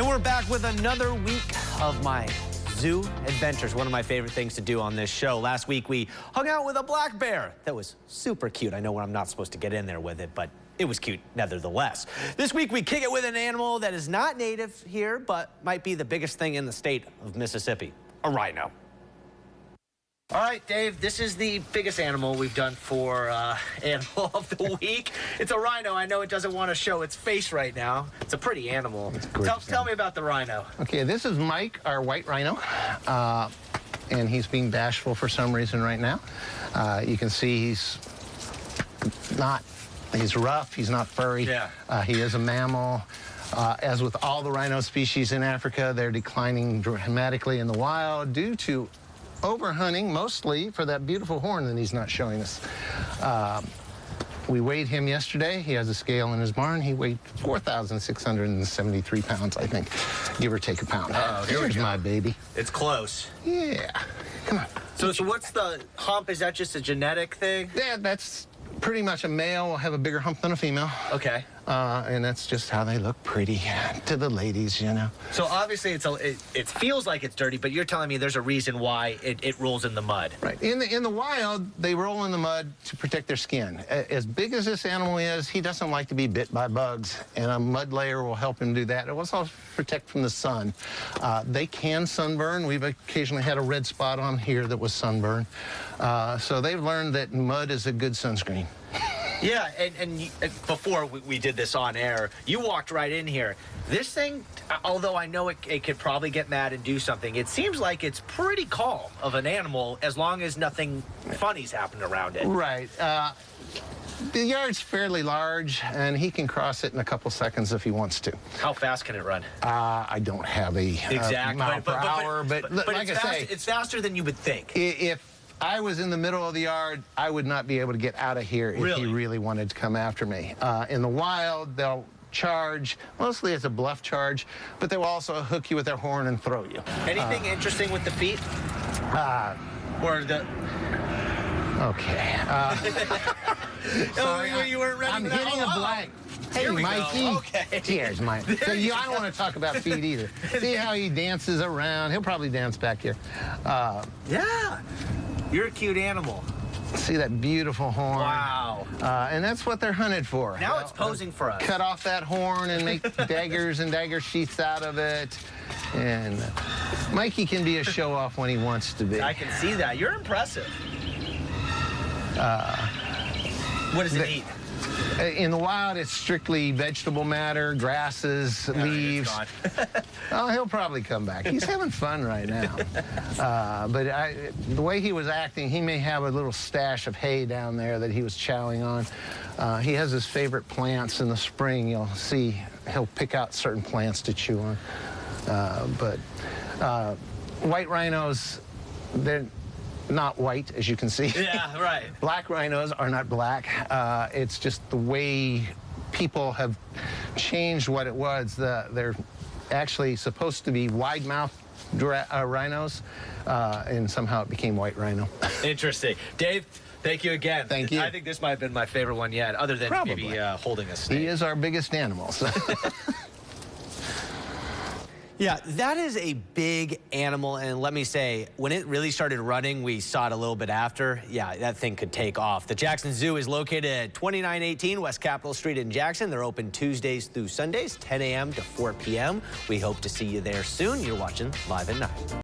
And we're back with another week of my zoo adventures, one of my favorite things to do on this show. Last week, we hung out with a black bear that was super cute. I know I'm not supposed to get in there with it, but it was cute nevertheless. This week, we kick it with an animal that is not native here, but might be the biggest thing in the state of Mississippi, a rhino. All right, Dave, this is the biggest animal we've done for Animal of the Week. It's a rhino. I know it doesn't want to show its face right now. It's a pretty animal. Tell me about the rhino. Okay, this is Mike, our white rhino, and he's being bashful for some reason right now. You can see he's rough, he's not furry. Yeah. He is a mammal. As with all the rhino species in Africa, they're declining dramatically in the wild due to overhunting, mostly for that beautiful horn that he's not showing us. We weighed him yesterday. He has a scale in his barn. He weighed 4,673 pounds, I think, give or take a pound. Oh, here's my baby. It's close. Yeah, come on. So what's the hump? Is that just a genetic thing? Yeah, that's pretty much a male will have a bigger hump than a female. Okay. And that's just how they look pretty to the ladies, you know. So obviously it feels like it's dirty, but you're telling me there's a reason why it rolls in the mud. Right. In the wild, they roll in the mud to protect their skin. As big as this animal is, he doesn't like to be bit by bugs, and a mud layer will help him do that. It will also protect from the sun. They can sunburn. We've occasionally had a red spot on here that was sunburn. So they've learned that mud is a good sunscreen. Yeah, and before we did this on air, you walked right in here. This thing, although I know it could probably get mad and do something, it seems like it's pretty calm of an animal as long as nothing funny's happened around it. Right. The yard's fairly large, and he can cross it in a couple seconds if he wants to. How fast can it run? I don't have a mile per hour, but like I say, it's faster than you would think. If I was in the middle of the yard, I would not be able to get out of here if he really wanted to come after me. In the wild, they'll charge, mostly as a bluff charge, but they will also hook you with their horn and throw you. Anything interesting with the feet? Or the... Okay. Oh, you weren't ready. I'm hitting a blank. Hey, Mikey. Okay. Cheers, Mike. So I don't want to talk about feet either. See how he dances around. He'll probably dance back here. Yeah. You're a cute animal. See that beautiful horn? Wow. And that's what they're hunted for. Now it's posing for us. Cut off that horn and make daggers and dagger sheaths out of it. And Mikey can be a show-off when he wants to be. I can see that. You're impressive. What does it eat? In the wild, it's strictly vegetable matter, grasses, leaves. Oh, he'll probably come back. He's having fun right now. But the way he was acting, he may have a little stash of hay down there that he was chowing on. He has his favorite plants in the spring. You'll see he'll pick out certain plants to chew on. But white rhinos, they're not white, as you can see. Yeah, right. Black rhinos are not black. It's just the way people have changed what it was. They're actually supposed to be wide-mouthed rhinos, and somehow it became white rhino. Interesting. Dave, thank you again. Thank you. I think this might have been my favorite one yet, other than maybe holding a snake. He is our biggest animal. So. Yeah, that is a big animal, and let me say, when it really started running, we saw it a little bit after. Yeah, that thing could take off. The Jackson Zoo is located at 2918 West Capitol Street in Jackson. They're open Tuesdays through Sundays, 10 a.m. to 4 p.m. We hope to see you there soon. You're watching Live at 9.